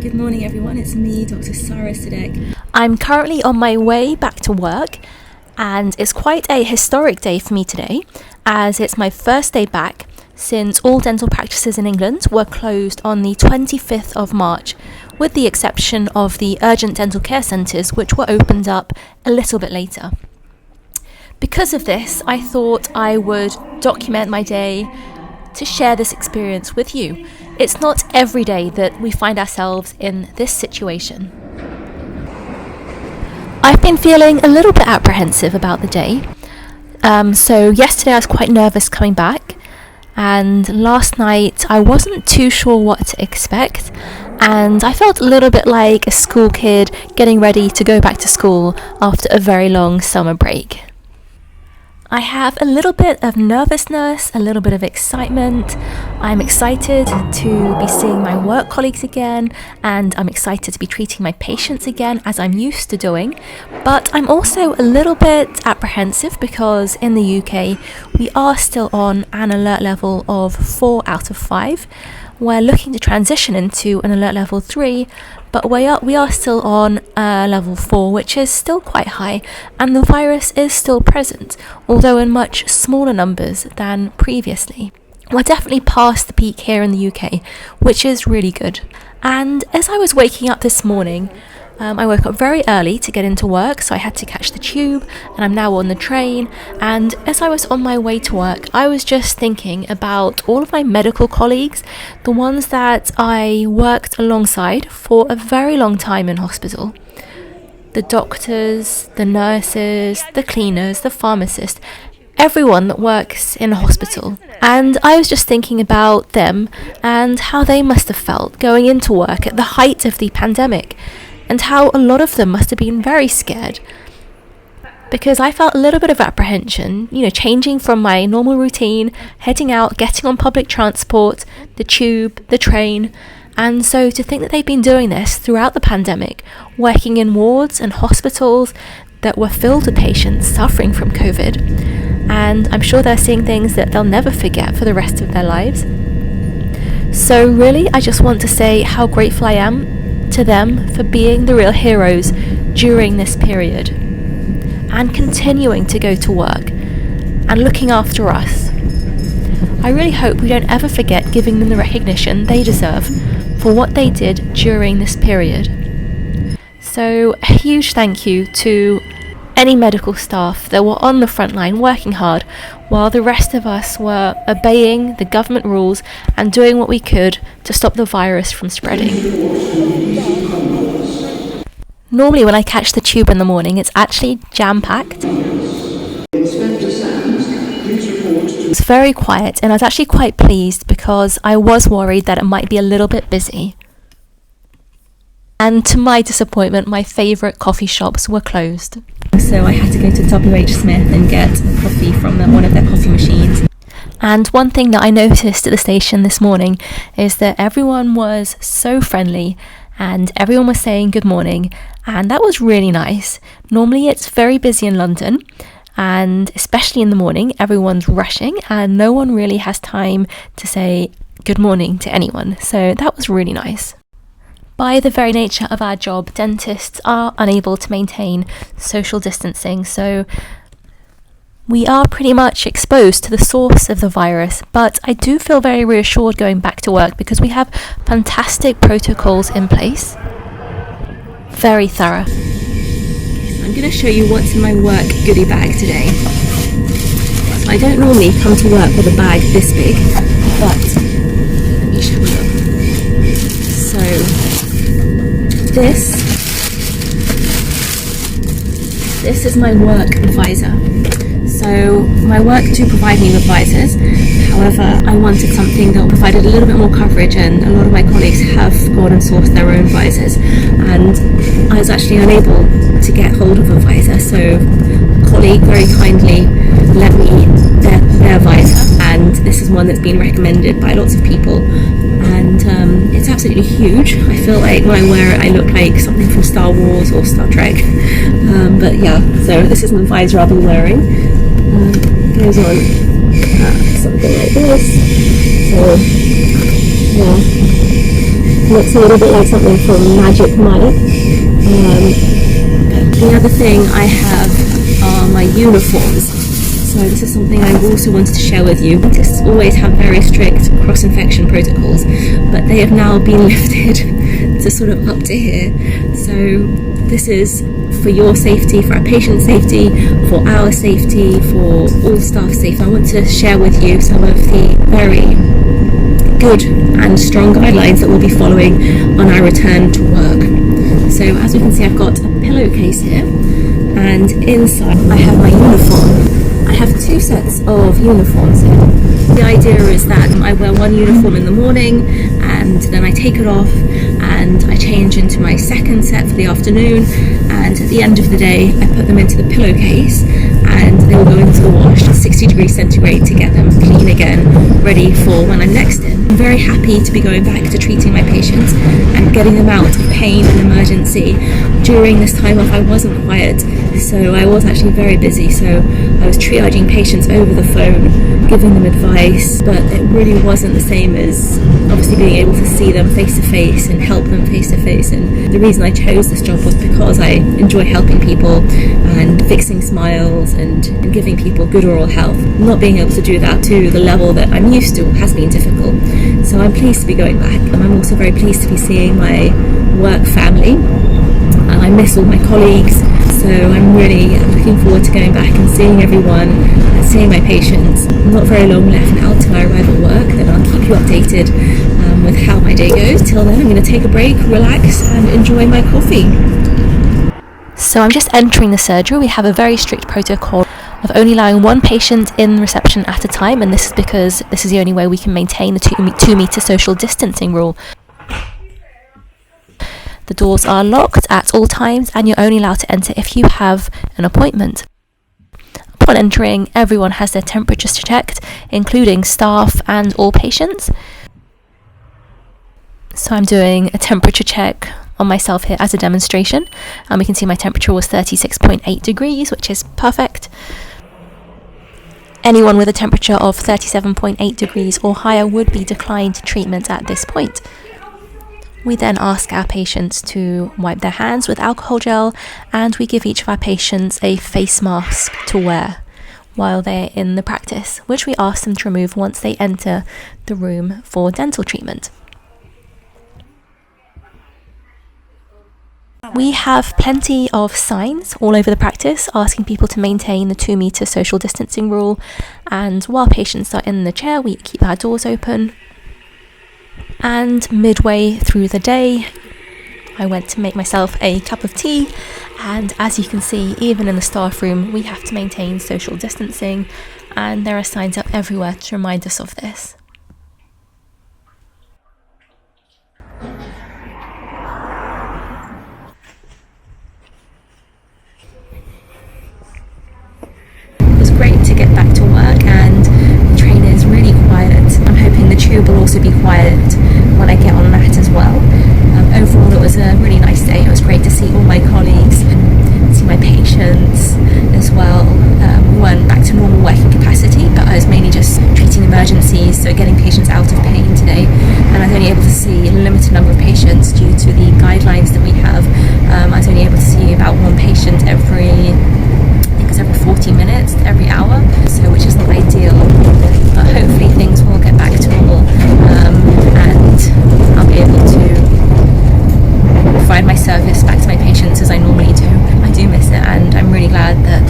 Good morning everyone, it's me, Dr. Sarah Sadek. I'm currently on my way back to work, and it's quite a historic day for me today, as it's my first day back since all dental practices in England were closed on the 25th of March, with the exception of the urgent dental care centres, which were opened up a little bit later. Because of this, I thought I would document my day to share this experience with you. It's not every day that we find ourselves in this situation. I've been feeling a little bit apprehensive about the day. So yesterday I was quite nervous coming back, and last night I wasn't too sure what to expect, and I felt a little bit like a school kid getting ready to go back to school after a very long summer break. I have a little bit of nervousness, a little bit of excitement. I'm excited to be seeing my work colleagues again, and I'm excited to be treating my patients again as I'm used to doing. But I'm also a little bit apprehensive because in the UK we are still on an alert level of 4 out of 5. We're looking to transition into an alert level 3, but we are still on level 4, which is still quite high, and the virus is still present, although in much smaller numbers than previously. We're definitely past the peak here in the UK, which is really good. And as I was waking up this morning, I woke up very early to get into work, so I had to catch the tube, and I'm now on the train. And as I was on my way to work, I was just thinking about all of my medical colleagues, the ones that I worked alongside for a very long time in hospital. The doctors, the nurses, the cleaners, the pharmacists, everyone that works in a hospital. And I was just thinking about them and how they must have felt going into work at the height of the pandemic, and how a lot of them must have been very scared, because I felt a little bit of apprehension, changing from my normal routine, heading out, getting on public transport, the tube, the train. And so to think that they've been doing this throughout the pandemic, working in wards and hospitals that were filled with patients suffering from COVID, and I'm sure they're seeing things that they'll never forget for the rest of their lives. So really, I just want to say how grateful I am to them for being the real heroes during this period, and continuing to go to work and looking after us. I really hope we don't ever forget giving them the recognition they deserve for what they did during this period. So a huge thank you to any medical staff that were on the front line working hard while the rest of us were obeying the government rules and doing what we could to stop the virus from spreading. Normally when I catch the tube in the morning, it's actually jam-packed. It's very quiet, and I was actually quite pleased because I was worried that it might be a little bit busy. And to my disappointment, my favourite coffee shops were closed. So I had to go to WH Smith and get coffee from one of their coffee machines. And one thing that I noticed at the station this morning is that everyone was so friendly and everyone was saying good morning, and that was really nice. Normally it's very busy in London, and especially in the morning everyone's rushing and no one really has time to say good morning to anyone, so that was really nice. By the very nature of our job, dentists are unable to maintain social distancing, so we are pretty much exposed to the source of the virus, but I do feel very reassured going back to work because we have fantastic protocols in place. Very thorough. So I'm going to show you what's in my work goodie bag today. So I don't normally come to work with a bag this big, but let me show you. So this is my work visor. So my work do provide me with visors, however I wanted something that provided a little bit more coverage, and a lot of my colleagues have gone and sourced their own visors, and I was actually unable to get hold of a visor, so a colleague very kindly lent me their visor, and this is one that's been recommended by lots of people, and it's absolutely huge. I feel like when I wear it I look like something from Star Wars or Star Trek, but yeah, so this is the visor I'll be wearing. Goes on something like this. So yeah, looks a little bit like something from Magic Mike. The other thing I have are my uniforms. So this is something I also wanted to share with you. Dentists always have very strict cross-infection protocols, but they have now been lifted to sort of up to here. So this is for your safety, for our patient safety, for our safety, for all staff safety. I want to share with you some of the very good and strong guidelines that we'll be following on our return to work. So as you can see, I've got a pillowcase here, and inside I have my uniform. I have two sets of uniforms here. The idea is that I wear one uniform in the morning and then I take it off and I change into my second set for the afternoon, and at the end of the day I put them into the pillowcase and they will go into the wash at 60 degrees centigrade to get them clean again, ready for when I'm next in. I'm very happy to be going back to treating my patients and getting them out of pain and emergency. During this time off I wasn't quiet, so I was actually very busy, so I was triaging patients over the phone, giving them advice, but it really wasn't the same as obviously being able to see them face to face and help them face to face. And the reason I chose this job was because I enjoy helping people and fixing smiles and giving people good oral health. Not being able to do that to the level that I'm used to has been difficult, so I'm pleased to be going back. And I'm also very pleased to be seeing my work family. I miss all my colleagues, so I'm really looking forward to going back and seeing everyone and seeing my patients. Not very long left now till I arrive at work, then I'll keep you updated with how my day goes. Till then, I'm going to take a break, relax and enjoy my coffee. So I'm just entering the surgery. We have a very strict protocol of only allowing one patient in reception at a time, and this is because this is the only way we can maintain the 2 meter social distancing rule. The doors are locked at all times and you're only allowed to enter if you have an appointment. Upon entering, everyone has their temperatures checked, including staff and all patients. So I'm doing a temperature check on myself here as a demonstration, and we can see my temperature was 36.8 degrees, which is perfect. Anyone with a temperature of 37.8 degrees or higher would be declined treatment at this point. We then ask our patients to wipe their hands with alcohol gel, and we give each of our patients a face mask to wear while they're in the practice, which we ask them to remove once they enter the room for dental treatment. We have plenty of signs all over the practice asking people to maintain the 2 meter social distancing rule, and while patients are in the chair we keep our doors open. And midway through the day I went to make myself a cup of tea, and as you can see, even in the staff room we have to maintain social distancing, and there are signs up everywhere to remind us of this. It was great to get back to work, and the train is really quiet. I'm hoping the tube will also be quiet when I get on that as well. Overall, it was a really nice day. It was great to see all my colleagues and see my patients as well. We weren't back to normal working capacity, but I was mainly just treating emergencies, so getting patients out of pain today. And I was only able to see a limited number of patients due to the guidelines that we have. I was only able to see about one patient every 40 minutes, every hour, so which isn't ideal, but hopefully things will get back to normal, and I'll be able to provide my service back to my patients as I normally do. I do miss it, and I'm really glad that